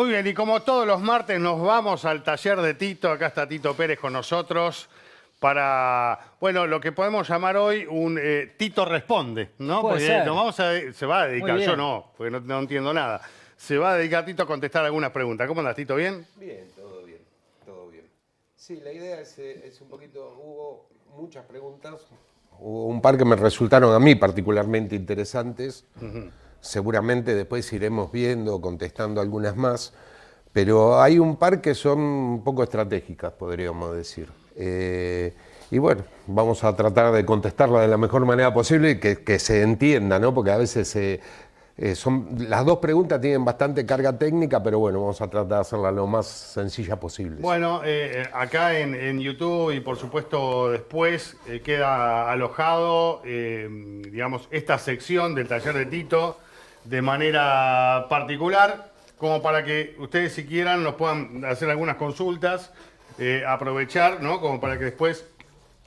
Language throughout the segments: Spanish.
Muy bien, y como todos los martes nos vamos al taller de Tito. Acá está Tito Pérez con nosotros para, bueno, lo que podemos llamar hoy un Tito Responde, ¿no? Puede Porque ser. nos vamos se va a dedicar, Muy bien. yo no, porque no entiendo nada. Se va a dedicar Tito a contestar algunas preguntas. ¿Cómo andas, Tito? ¿Bien? Bien, todo bien, todo bien. Sí, la idea es un poquito, hubo muchas preguntas, hubo un par que me resultaron a mí particularmente interesantes. Seguramente después iremos viendo, contestando algunas más, pero hay un par que son un poco estratégicas, podríamos decir. Y bueno, vamos a tratar de contestarla de la mejor manera posible y que se entienda, ¿no? Porque a veces las dos preguntas tienen bastante carga técnica, pero bueno, vamos a tratar de hacerla lo más sencilla posible. Bueno, acá en YouTube y por supuesto después queda alojado, digamos, esta sección del taller de Tito de manera particular, como para que ustedes si quieran nos puedan hacer algunas consultas, aprovechar, ¿no? Como para que después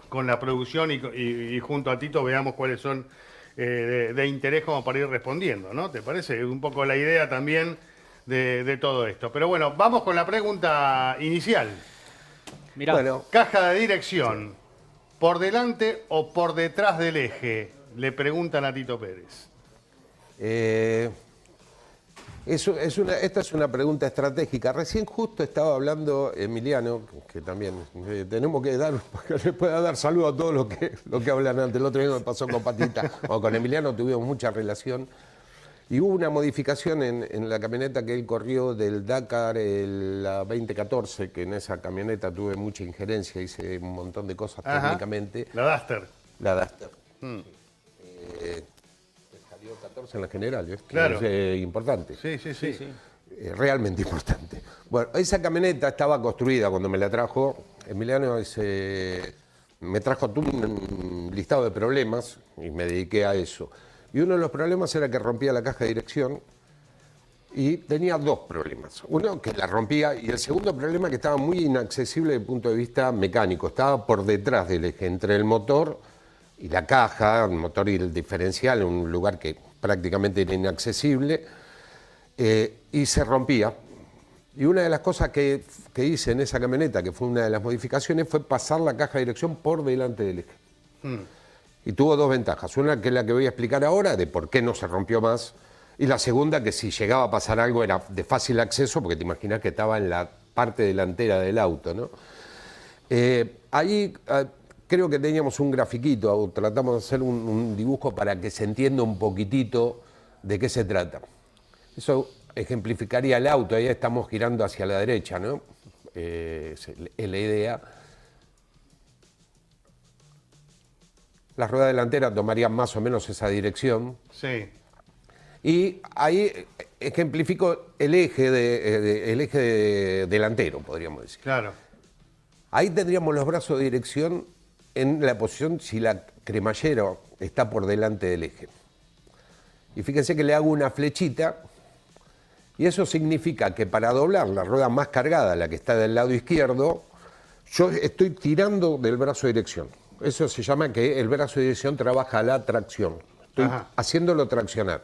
con la producción y junto a Tito veamos cuáles son de interés como para ir respondiendo, ¿no? ¿Te parece? Un poco la idea también de todo esto. Pero bueno, vamos con la pregunta inicial. Mirá, Bueno, Caja de dirección, ¿por delante o por detrás del eje? Le preguntan a Tito Pérez. Esta es una pregunta estratégica. Recién justo estaba hablando Emiliano, que también tenemos que dar, porque le pueda dar saludo a todos los que hablan antes. El otro día me pasó con Patita, o con Emiliano tuvimos mucha relación. Y hubo una modificación en la camioneta que él corrió del Dakar, la 2014, que en esa camioneta tuve mucha injerencia, hice un montón de cosas técnicamente. La Duster. La Duster. Salió 14 en la general, ¿ves? Claro. Es importante. Sí. Realmente importante. Bueno, esa camioneta estaba construida cuando me la trajo. Emiliano me trajo todo un listado de problemas y me dediqué a eso. Y uno de los problemas era que rompía la caja de dirección y tenía dos problemas. Uno, que la rompía, y el segundo problema, que estaba muy inaccesible desde el punto de vista mecánico. Estaba por detrás del eje, entre el motor y la caja, el motor y el diferencial, en un lugar que prácticamente era inaccesible, y se rompía. Y una de las cosas que hice en esa camioneta, que fue una de las modificaciones, fue pasar la caja de dirección por delante del eje. Y tuvo dos ventajas. Una, que es la que voy a explicar ahora, de por qué no se rompió más. Y la segunda, que si llegaba a pasar algo era de fácil acceso, porque te imaginas que estaba en la parte delantera del auto, ¿no? Ahí creo que teníamos un grafiquito, o tratamos de hacer un dibujo para que se entienda un poquitito de qué se trata. Eso ejemplificaría el auto, ahí estamos girando hacia la derecha, ¿no? Es la idea. Las ruedas delanteras tomarían más o menos esa dirección. Sí. Y ahí ejemplifico el eje delantero, podríamos decir. Claro. Ahí tendríamos los brazos de dirección en la posición si la cremallera está por delante del eje. Y fíjense que le hago una flechita, y eso significa que para doblar la rueda más cargada, la que está del lado izquierdo, yo estoy tirando del brazo de dirección. Eso se llama que el brazo de dirección trabaja la tracción. Estoy haciéndolo traccionar.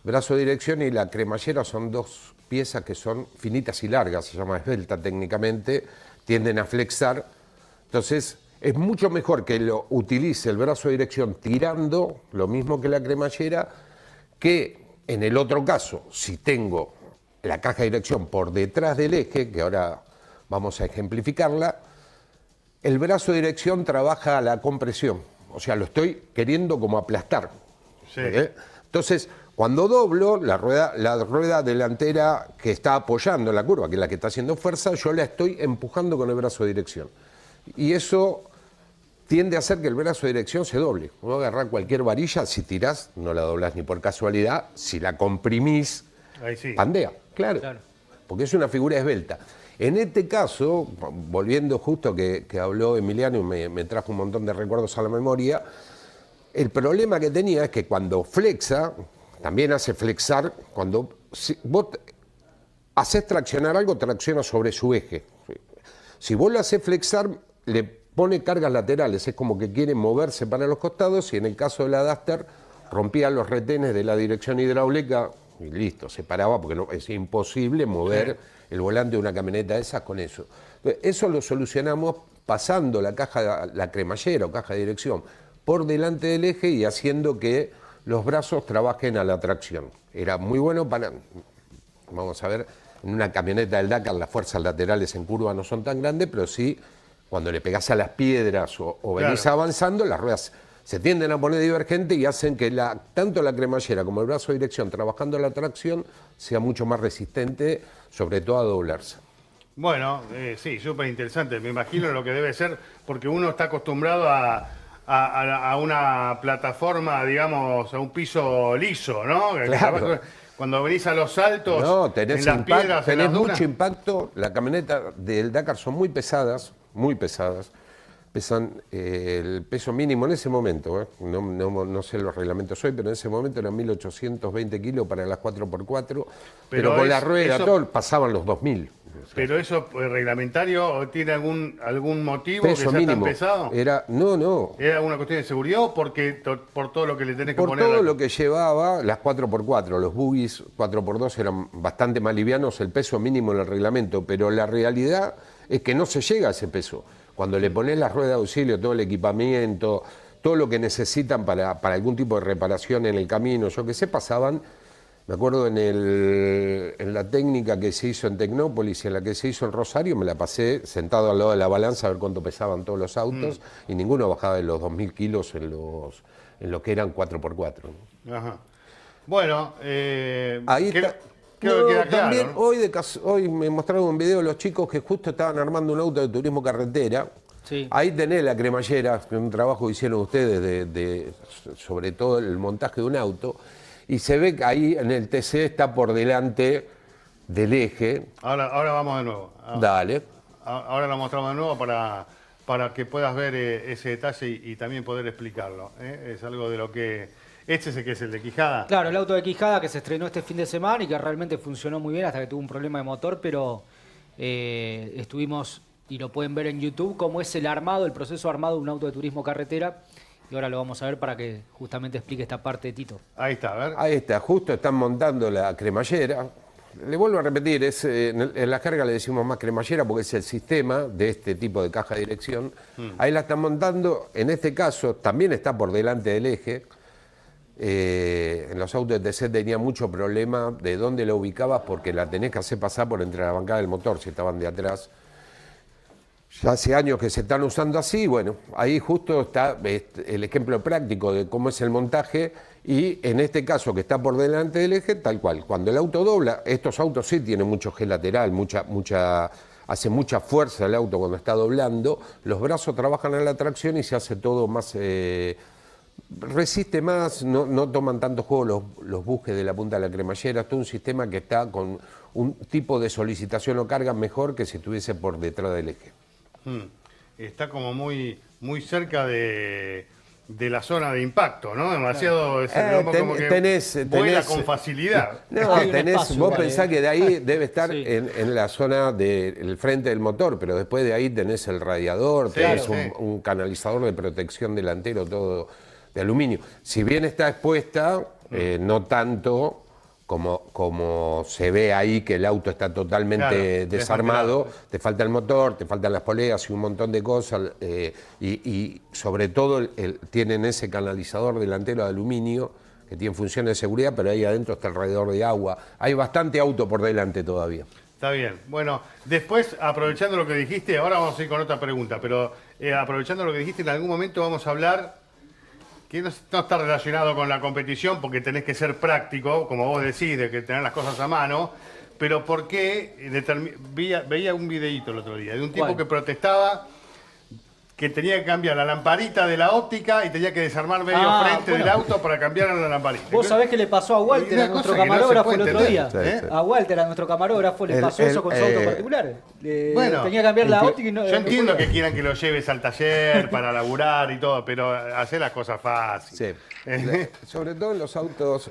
Brazo de dirección y la cremallera son dos piezas que son finitas y largas, se llama esbelta técnicamente, tienden a flexar. Entonces, es mucho mejor que lo utilice el brazo de dirección tirando, lo mismo que la cremallera, que en el otro caso, si tengo la caja de dirección por detrás del eje, que ahora vamos a ejemplificarla, el brazo de dirección trabaja la compresión, o sea, lo estoy queriendo como aplastar. Sí. Entonces, cuando doblo, la rueda delantera que está apoyando la curva, que es la que está haciendo fuerza, yo la estoy empujando con el brazo de dirección. Y eso tiende a hacer que el brazo de dirección se doble. Vos agarrás cualquier varilla, si tirás, no la doblás ni por casualidad, si la comprimís, Ahí sí. pandea, claro, porque es una figura esbelta. En este caso, volviendo justo que habló Emiliano y me trajo un montón de recuerdos a la memoria, el problema que tenía es que cuando flexa, también hace flexar, cuando vos haces traccionar algo, tracciona sobre su eje. Si vos lo haces flexar, le pone cargas laterales, es como que quiere moverse para los costados, y en el caso de la Duster, rompía los retenes de la dirección hidráulica y listo, se paraba porque es imposible mover el volante de una camioneta de esas con eso. Entonces, eso lo solucionamos pasando la cremallera o caja de dirección por delante del eje y haciendo que los brazos trabajen a la tracción. Era muy bueno para, vamos a ver, en una camioneta del Dakar las fuerzas laterales en curva no son tan grandes, pero sí cuando le pegás a las piedras o venís avanzando, las ruedas se tienden a poner divergentes y hacen que tanto la cremallera como el brazo de dirección, trabajando la tracción, sea mucho más resistente, sobre todo a doblarse. Bueno, sí, súper interesante. Me imagino lo que debe ser, porque uno está acostumbrado a una plataforma, digamos, a un piso liso, ¿no? Claro. Cuando venís a los saltos, No, tenés en las piedras, en tenés las dunas. mucho impacto. La camioneta del Dakar son muy pesadas, muy pesadas. Pesan el peso mínimo en ese momento, no sé los reglamentos hoy, pero en ese momento eran 1.820 kilos para las 4x4, pero con la rueda, todo pasaban los 2.000. ¿Pero eso reglamentario o tiene algún motivo Peso que sea mínimo. tan pesado? No. ¿Era una cuestión de seguridad o porque por todo lo que le tenés que Por poner? todo lo que llevaba, las 4x4, los buggies 4x2 eran bastante más livianos, el peso mínimo en el reglamento, pero la realidad es que no se llega a ese peso. Cuando le pones las ruedas de auxilio, todo el equipamiento, todo lo que necesitan para algún tipo de reparación en el camino, yo qué sé, pasaban, me acuerdo en la técnica que se hizo en Tecnópolis y en la que se hizo en Rosario, me la pasé sentado al lado de la balanza a ver cuánto pesaban todos los autos y ninguno bajaba de los 2.000 kilos en lo que eran 4x4. ¿no? Ajá. Bueno, Ahí está. creo que queda también claro, ¿no? hoy me mostraron un video de los chicos que justo estaban armando un auto de turismo carretera. Sí. Ahí tenés la cremallera, un trabajo que hicieron ustedes sobre todo el montaje de un auto. Y se ve que ahí en el TC está por delante del eje. Ahora vamos de nuevo. Dale. Ahora lo mostramos de nuevo para que puedas ver ese detalle y también poder explicarlo. Es algo de lo que... Este es el que es el de Quijada. Claro, el auto de Quijada que se estrenó este fin de semana y que realmente funcionó muy bien hasta que tuvo un problema de motor, pero estuvimos, y lo pueden ver en YouTube, cómo es el proceso armado de un auto de turismo carretera. Y ahora lo vamos a ver para que justamente explique esta parte de Tito. Ahí está, a ver. Ahí está, justo están montando la cremallera. Le vuelvo a repetir, en la carga le decimos más cremallera porque es el sistema de este tipo de caja de dirección. Ahí la están montando, en este caso también está por delante del eje. En los autos de TC tenía mucho problema de dónde la ubicabas porque la tenés que hacer pasar por entre la bancada del motor si estaban de atrás. Ya hace años que se están usando así, bueno, ahí justo está el ejemplo práctico de cómo es el montaje y en este caso que está por delante del eje, tal cual. Cuando el auto dobla, estos autos sí tienen mucho eje lateral, hace mucha fuerza el auto cuando está doblando, los brazos trabajan en la tracción y se hace todo más... resiste más, no toman tanto juego los bujes de la punta de la cremallera, es todo un sistema que está con un tipo de solicitación o carga mejor que si estuviese por detrás del eje. Está como muy cerca de la zona de impacto, ¿no? Demasiado, como que vuela con facilidad. No, Hay un espacio vos igual, pensás que de ahí debe estar Sí. en la zona del frente del motor, pero después de ahí tenés el radiador, tenés sí. un canalizador de protección delantero, todo de aluminio. Si bien está expuesta, no tanto como se ve ahí que el auto está totalmente desarmado, te falta el motor, te faltan las poleas y un montón de cosas, y sobre todo tienen ese canalizador delantero de aluminio que tiene funciones de seguridad, pero ahí adentro está el radiador de agua. Hay bastante auto por delante todavía. Está bien. Bueno, después, aprovechando lo que dijiste, ahora vamos a ir con otra pregunta, pero aprovechando lo que dijiste, en algún momento vamos a hablar que no está relacionado con la competición, porque tenés que ser práctico, como vos decís, de que tener las cosas a mano, pero ¿por qué? Veía un videíto el otro día de un tipo ¿Cuál? que protestaba que tenía que cambiar la lamparita de la óptica y tenía que desarmar medio frente del auto para cambiar la lamparita. Vos sabés qué le pasó a Walter, Una a nuestro cosa que no se camarógrafo, puede el otro día. entender, Sí, sí. A Walter, a nuestro camarógrafo, le pasó eso con su auto particular. Bueno, tenía que cambiar la óptica y no... Yo entiendo que quieran que lo lleves al taller para laburar y todo, pero hacer las cosas fáciles. Sí. Sobre todo en los autos,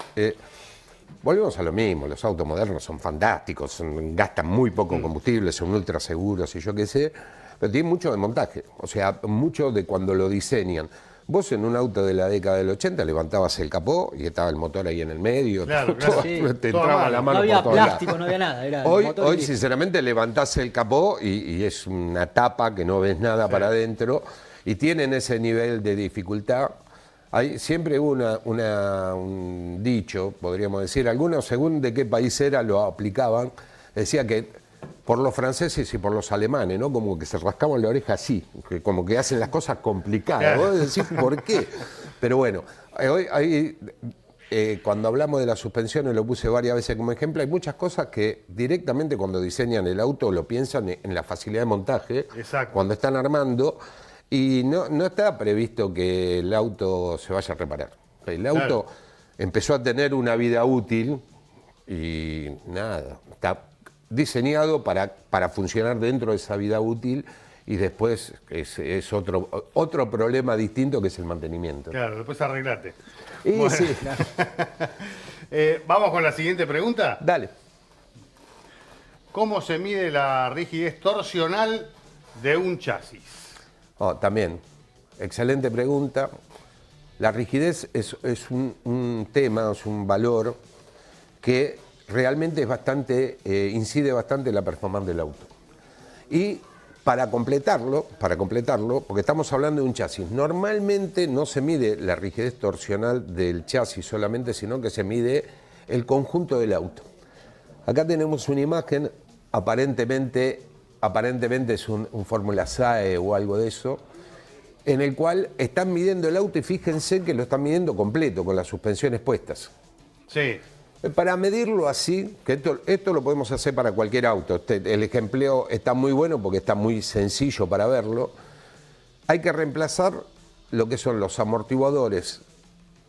volvemos a lo mismo, los autos modernos son fantásticos, gastan muy poco combustible, son ultra seguros y yo qué sé, pero tienen mucho de montaje, o sea, mucho de cuando lo diseñan. Vos en un auto de la década del 80 levantabas el capó y estaba el motor ahí en el medio. Claro, todo, sí. te Todo entraba mal. la No mano había por todos lados. plástico, no había nada. Era el Hoy, motor y listo. sinceramente, levantás el capó y es una tapa que no ves nada para adentro y tienen ese nivel de dificultad. Siempre hubo un dicho, podríamos decir, algunos según de qué país era lo aplicaban, decía que por los franceses y por los alemanes, ¿no? Como que se rascaban la oreja así, que como que hacen las cosas complicadas. Claro. Vos decís, ¿por qué? Pero bueno, cuando hablamos de las suspensiones, lo puse varias veces como ejemplo, hay muchas cosas que directamente cuando diseñan el auto lo piensan en la facilidad de montaje, Exacto. cuando están armando, y no está previsto que el auto se vaya a reparar. El auto empezó a tener una vida útil y nada, está diseñado para funcionar dentro de esa vida útil y después es otro problema distinto que es el mantenimiento. Claro, después arreglate. Y Bueno. sí, Vamos con la siguiente pregunta. dale. ¿Cómo se mide la rigidez torsional de un chasis? También, excelente pregunta. La rigidez es un tema, es un valor que realmente es bastante, incide bastante en la performance del auto. Y para completarlo, porque estamos hablando de un chasis, normalmente no se mide la rigidez torsional del chasis solamente, sino que se mide el conjunto del auto. Acá tenemos una imagen, aparentemente es un Fórmula SAE o algo de eso, en el cual están midiendo el auto y fíjense que lo están midiendo completo, con las suspensiones puestas. Sí. Para medirlo así, que esto lo podemos hacer para cualquier auto, el ejempleo está muy bueno porque está muy sencillo para verlo, hay que reemplazar lo que son los amortiguadores.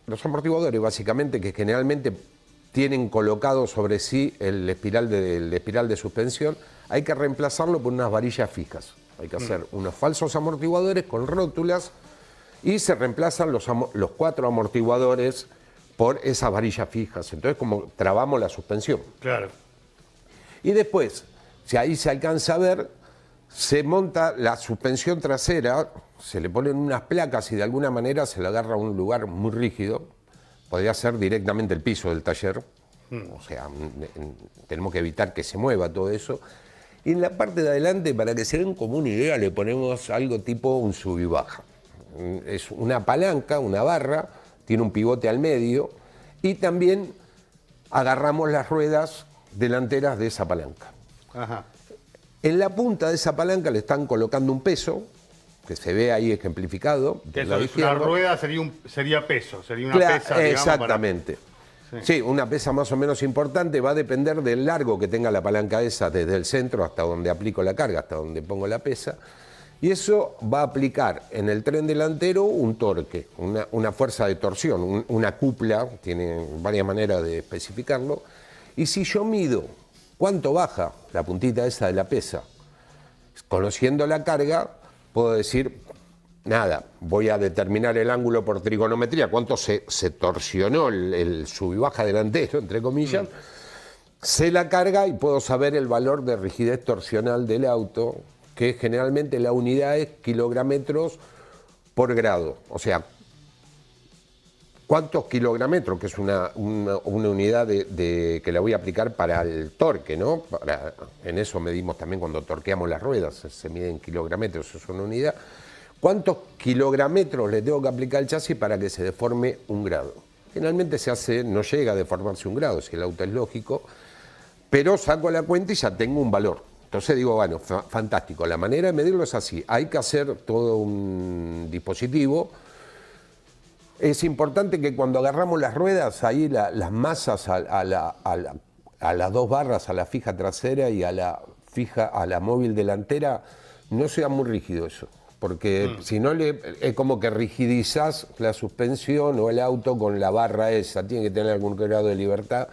Los amortiguadores básicamente que generalmente tienen colocado sobre sí el espiral de suspensión, hay que reemplazarlo por unas varillas fijas. Hay que hacer unos falsos amortiguadores con rótulas y se reemplazan los 4 amortiguadores por esas varillas fijas. Entonces, como trabamos la suspensión. Claro. Y después, si ahí se alcanza a ver, se monta la suspensión trasera, se le ponen unas placas y de alguna manera se le agarra a un lugar muy rígido. Podría ser directamente el piso del taller. O sea, tenemos que evitar que se mueva todo eso. Y en la parte de adelante, para que se den como una idea, le ponemos algo tipo un sub y baja. Es una palanca, una barra, tiene un pivote al medio y también agarramos las ruedas delanteras de esa palanca. Ajá. En la punta de esa palanca le están colocando un peso, que se ve ahí ejemplificado. Que del eso lado es una izquierdo. rueda, sería peso, sería una pesa, digamos, Exactamente. Sí, una pesa más o menos importante, va a depender del largo que tenga la palanca esa desde el centro hasta donde aplico la carga, hasta donde pongo la pesa. Y eso va a aplicar en el tren delantero un torque, una fuerza de torsión, una cupla, tiene varias maneras de especificarlo. Y si yo mido cuánto baja la puntita esa de la pesa, conociendo la carga, puedo decir, nada, voy a determinar el ángulo por trigonometría, cuánto se torsionó el sub y baja delantero, entre comillas, sé la carga y puedo saber el valor de rigidez torsional del auto, que generalmente la unidad es kilómetros por grado. O sea, ¿cuántos kilómetros? Que es una unidad que la voy a aplicar para el torque, ¿no? En eso medimos también cuando torqueamos las ruedas, se miden kilómetros, eso es una unidad. ¿Cuántos kilómetros le tengo que aplicar al chasis para que se deforme un grado? Generalmente no llega a deformarse un grado, si el auto es lógico, pero saco la cuenta y ya tengo un valor. Entonces digo, bueno, fantástico, la manera de medirlo es así, hay que hacer todo un dispositivo. Es importante que cuando agarramos las ruedas, ahí las masas a las 2 barras, a la fija trasera y a la móvil delantera, no sea muy rígido eso. Porque si no, es como que rigidizás la suspensión o el auto con la barra esa, tiene que tener algún grado de libertad.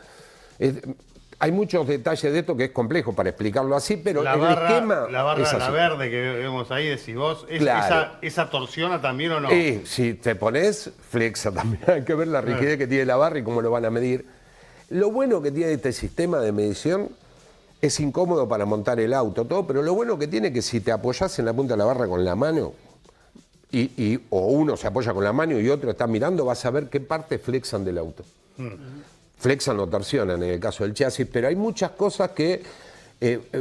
Hay muchos detalles de esto que es complejo para explicarlo así, pero La el barra, esquema la barra, es así. la verde que vemos ahí, decís vos, Claro. ¿esa torsiona también o no? Y si te pones, flexa también. Hay que ver la rigidez que tiene la barra y cómo lo van a medir. Lo bueno que tiene este sistema de medición es incómodo para montar el auto, todo, pero lo bueno que tiene es que si te apoyás en la punta de la barra con la mano, o uno se apoya con la mano y otro está mirando, vas a ver qué parte flexan del auto. Flexan o torsionan en el caso del chasis, pero hay muchas cosas que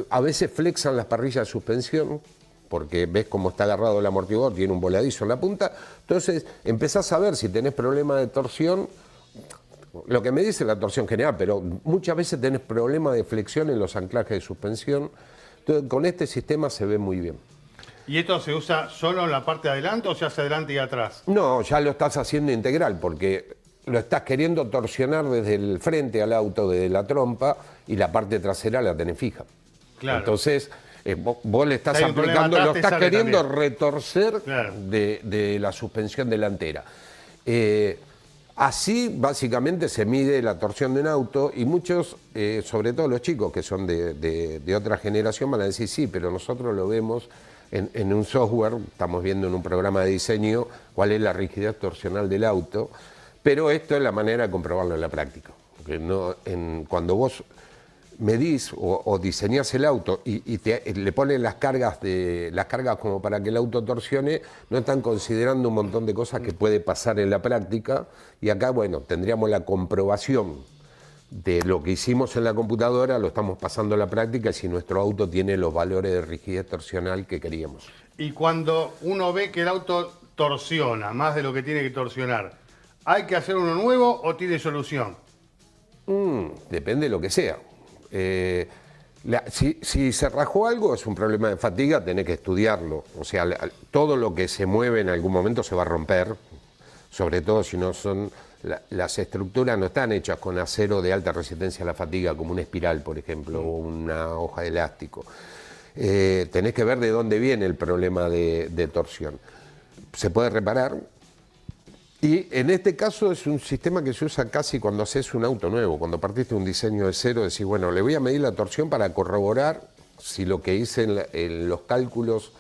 a veces flexan las parrillas de suspensión, porque ves cómo está agarrado el amortiguador, tiene un voladizo en la punta, entonces empezás a ver si tenés problema de torsión, lo que me dice la torsión general, pero muchas veces tenés problema de flexión en los anclajes de suspensión, entonces con este sistema se ve muy bien. ¿Y esto se usa solo en la parte de adelante o se hace adelante y atrás? No, ya lo estás haciendo integral, porque lo estás queriendo torsionar desde el frente al auto, desde la trompa, y la parte trasera la tenés fija. Claro. Entonces, vos le estás Si hay un problema aplicando, atrás, lo te estás sale queriendo también. retorcer Claro. de la suspensión delantera. Así, básicamente, se mide la torsión de un auto, y muchos, sobre todo los chicos que son de otra generación, van a decir, sí, pero nosotros lo vemos en un software, estamos viendo en un programa de diseño cuál es la rigidez torsional del auto, pero esto es la manera de comprobarlo en la práctica. Porque cuando vos medís o diseñás el auto y le pones las cargas como para que el auto torsione, no están considerando un montón de cosas que puede pasar en la práctica, y acá, bueno, tendríamos la comprobación de lo que hicimos en la computadora, lo estamos pasando a la práctica, y si nuestro auto tiene los valores de rigidez torsional que queríamos. Y cuando uno ve que el auto torsiona más de lo que tiene que torsionar, ¿hay que hacer uno nuevo o tiene solución? Depende de lo que sea. Si se rajó algo, es un problema de fatiga, tenés que estudiarlo. O sea, todo lo que se mueve en algún momento se va a romper, sobre todo si no son... Las estructuras no están hechas con acero de alta resistencia a la fatiga, como una espiral, por ejemplo, o una hoja de elástico. Tenés que ver de dónde viene el problema de torsión. Se puede reparar. Y en este caso es un sistema que se usa casi cuando haces un auto nuevo. Cuando partiste un diseño de cero, decís, bueno, le voy a medir la torsión para corroborar si lo que hice en los cálculos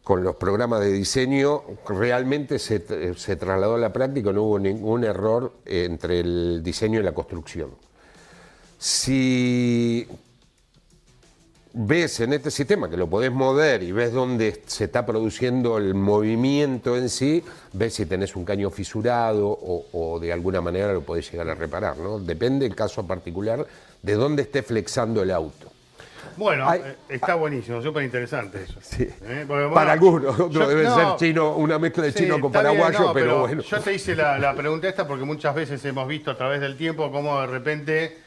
con los programas de diseño realmente se trasladó a la práctica, no hubo ningún error entre el diseño y la construcción. Si ves en este sistema que lo podés mover y ves dónde se está produciendo el movimiento en sí, ves si tenés un caño fisurado o de alguna manera lo podés llegar a reparar, ¿no? Depende del caso particular de dónde esté flexando el auto. Bueno, está buenísimo, súper interesante eso. Sí. Porque, bueno, para algunos, otro debe no, ser chino, una mezcla de sí, chino con está bien, paraguayo, no, pero bueno. Yo te hice la pregunta esta porque muchas veces hemos visto a través del tiempo cómo de repente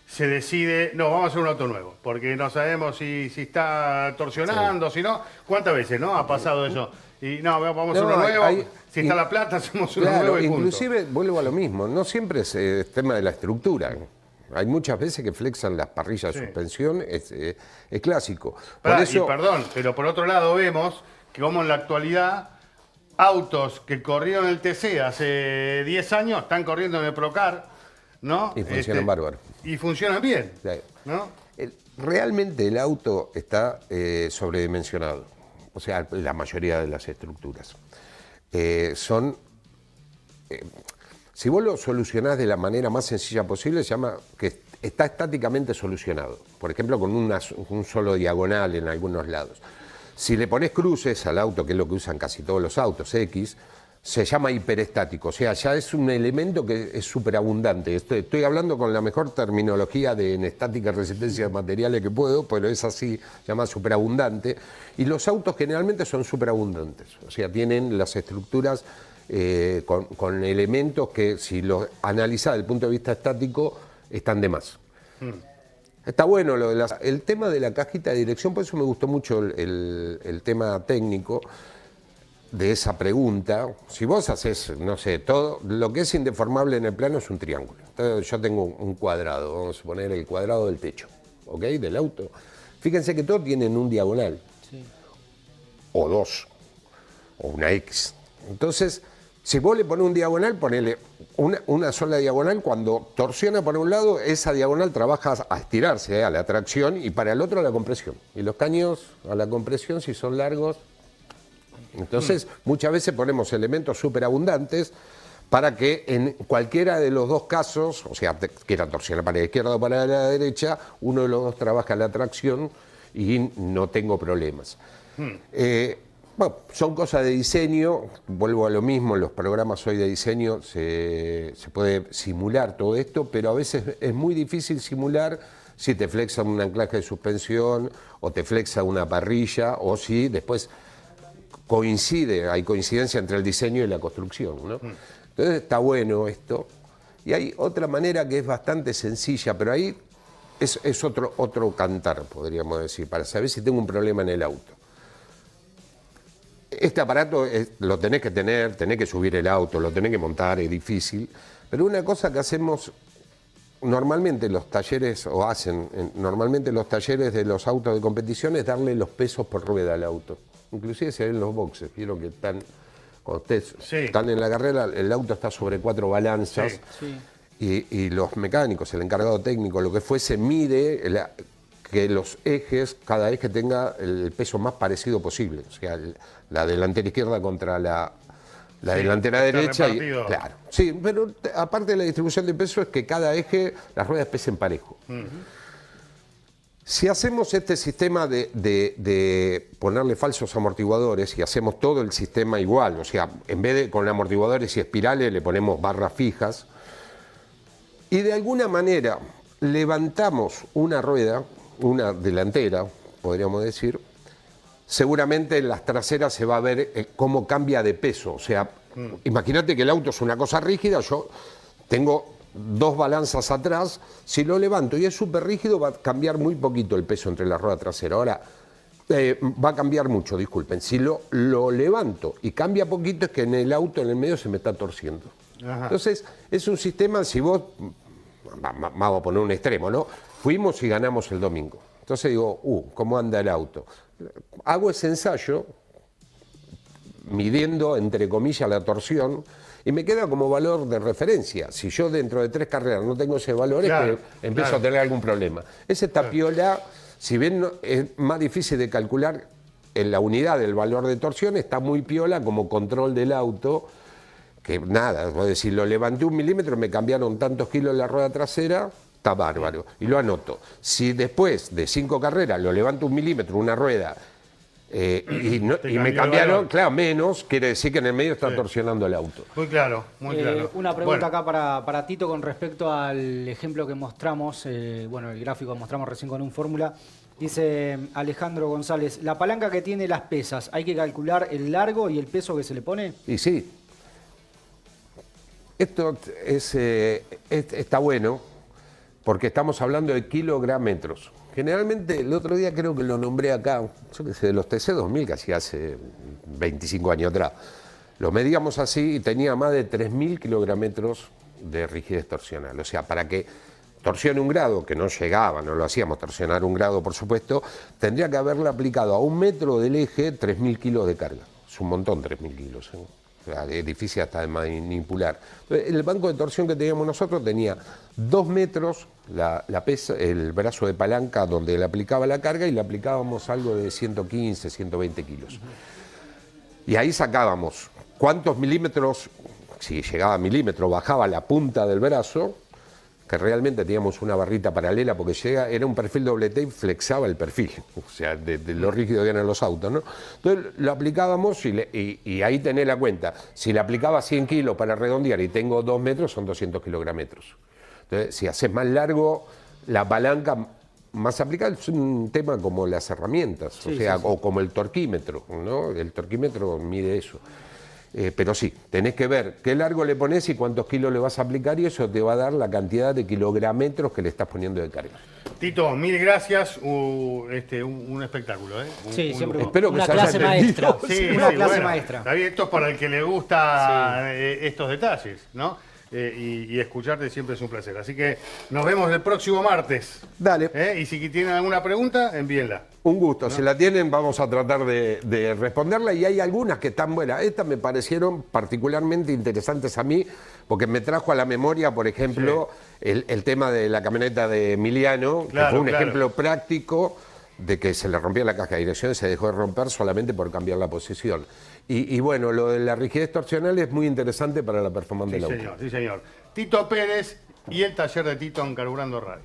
se decide, no, vamos a hacer un auto nuevo, porque no sabemos si está torsionando, si no. ¿Cuántas veces no ha pasado eso? Y no, vamos a hacer uno nuevo, si está la plata, hacemos uno nuevo y punto. Inclusive, vuelvo a lo mismo, no siempre es tema de la estructura. Hay muchas veces que flexan las parrillas de suspensión, es clásico. Por eso, y perdón, pero por otro lado vemos que como en la actualidad autos que corrieron el TC hace 10 años están corriendo en el Procar, ¿no? Y funcionan bárbaro. Y funcionan bien, Sí. ¿no? Realmente el auto está sobredimensionado, o sea, la mayoría de las estructuras. Si vos lo solucionás de la manera más sencilla posible, se llama que está estáticamente solucionado. Por ejemplo, con un solo diagonal en algunos lados. Si le pones cruces al auto, que es lo que usan casi todos los autos X, se llama hiperestático. O sea, ya es un elemento que es superabundante. Estoy hablando con la mejor terminología en estática y resistencia de materiales que puedo, pero es así, se llama superabundante. Y los autos generalmente son superabundantes. O sea, tienen las estructuras con elementos que, si los analizás desde el punto de vista estático, están de más. Está bueno el tema de la cajita de dirección, por eso me gustó mucho el tema técnico de esa pregunta. Si vos haces, no sé, todo lo que es indeformable en el plano es un triángulo. Entonces, yo tengo un cuadrado, vamos a poner el cuadrado del techo, ¿ok? Del auto. Fíjense que todos tienen un diagonal, sí, o dos, o una X. Entonces, si vos le pones un diagonal, ponele una sola diagonal, cuando torsiona para un lado, esa diagonal trabaja a estirarse, a la tracción, y para el otro a la compresión. Y los caños a la compresión, si son largos. Entonces, muchas veces ponemos elementos superabundantes para que en cualquiera de los dos casos, o sea, quiera torsionar para la izquierda o para la derecha, uno de los dos trabaja la tracción y no tengo problemas. Bueno, son cosas de diseño, vuelvo a lo mismo, en los programas hoy de diseño se puede simular todo esto, pero a veces es muy difícil simular si te flexa un anclaje de suspensión o te flexa una parrilla o si después hay coincidencia entre el diseño y la construcción, ¿no? Entonces está bueno esto. Y hay otra manera que es bastante sencilla, pero ahí es otro cantar, podríamos decir, para saber si tengo un problema en el auto. Este aparato lo tenés que tener, tenés que subir el auto, lo tenés que montar, es difícil. Pero una cosa que hacemos normalmente los talleres, o hacen normalmente los talleres de los autos de competición, es darle los pesos por rueda al auto. Inclusive se ven los boxes, vieron que cuando ustedes están en la carrera, el auto está sobre 4 balanzas. Sí. Y los mecánicos, el encargado técnico, lo que fuese, mide que los ejes, cada eje tenga el peso más parecido posible. O sea, la delantera izquierda contra la delantera derecha. Claro. Sí, pero aparte de la distribución de peso es que cada eje, las ruedas pesen parejo. Si hacemos este sistema de ponerle falsos amortiguadores y hacemos todo el sistema igual, o sea, en vez de con amortiguadores y espirales le ponemos barras fijas, y de alguna manera levantamos una rueda, una delantera, podríamos decir, seguramente en las traseras se va a ver cómo cambia de peso. O sea, imagínate que el auto es una cosa rígida, yo tengo 2 balanzas atrás, si lo levanto y es súper rígido va a cambiar muy poquito el peso entre la rueda trasera. Ahora, va a cambiar mucho, disculpen. Si lo levanto y cambia poquito es que en el auto, en el medio, se me está torciendo. Ajá. Entonces, es un sistema, si vos, vamos a poner un extremo, ¿no? Fuimos y ganamos el domingo. Entonces digo, ¿cómo anda el auto? Hago ese ensayo, midiendo, entre comillas, la torsión, y me queda como valor de referencia. Si yo dentro de 3 carreras no tengo ese valor, claro, es que empiezo a tener algún problema. Ese tapiola, si bien es más difícil de calcular en la unidad del valor de torsión, está muy piola como control del auto, que nada, es decir, lo levanté 1 milímetro, me cambiaron tantos kilos en la rueda trasera, está bárbaro, y lo anoto. Si después de 5 carreras lo levanto 1 milímetro, una rueda, y me cambiaron, claro, menos, quiere decir que en el medio está torsionando el auto. Muy claro, muy claro. Una pregunta acá para Tito con respecto al ejemplo que mostramos, el gráfico que mostramos recién con un fórmula. Dice Alejandro González, ¿la palanca que tiene las pesas, hay que calcular el largo y el peso que se le pone? Y sí. Esto está bueno porque estamos hablando de kilogrammetros. Generalmente, el otro día creo que lo nombré acá, yo qué sé, de los TC2000, casi hace 25 años atrás. Lo medíamos así y tenía más de 3.000 kilogrammetros de rigidez torsional. O sea, para que torsione 1 grado, que no llegaba, no lo hacíamos torsionar 1 grado, por supuesto, tendría que haberle aplicado a 1 metro del eje 3.000 kilos de carga. Es un montón, 3.000 kilos, ¿eh? O sea, es difícil hasta de manipular. El banco de torsión que teníamos nosotros tenía 2 metros el brazo de palanca donde le aplicaba la carga y le aplicábamos algo de 115, 120 kilos. Y ahí sacábamos cuántos milímetros, si llegaba a milímetro, bajaba la punta del brazo, que realmente teníamos una barrita paralela porque era un perfil doble T y flexaba el perfil, o sea, de lo rígido que eran los autos, ¿no? Entonces lo aplicábamos y ahí tenés la cuenta. Si le aplicaba 100 kilos para redondear y tengo 2 metros, son 200 kilogrammetros. Entonces, si haces más largo, la palanca más aplicable es un tema como las herramientas, o como el torquímetro, ¿no? El torquímetro mide eso. Pero sí, tenés que ver qué largo le pones y cuántos kilos le vas a aplicar y eso te va a dar la cantidad de kilogrammetros que le estás poniendo de carga. Tito, mil gracias, un espectáculo, ¿eh? Sí, siempre espero que una clase maestra. Sí, una clase maestra. Está bien, esto es para el que le gusta estos detalles, ¿no? Y escucharte siempre es un placer. Así que nos vemos el próximo martes. Dale. Y si tienen alguna pregunta, envíenla. Un gusto. ¿No? Si la tienen, vamos a tratar de responderla. Y hay algunas que están buenas. Estas me parecieron particularmente interesantes a mí, porque me trajo a la memoria, por ejemplo, el tema de la camioneta de Emiliano, que fue un ejemplo práctico de que se le rompía la caja de dirección y se dejó de romper solamente por cambiar la posición. Y bueno, lo de la rigidez torsional es muy interesante para la performance del auto. Sí, señor. Tito Pérez y el taller de Tito en Carburando Radio.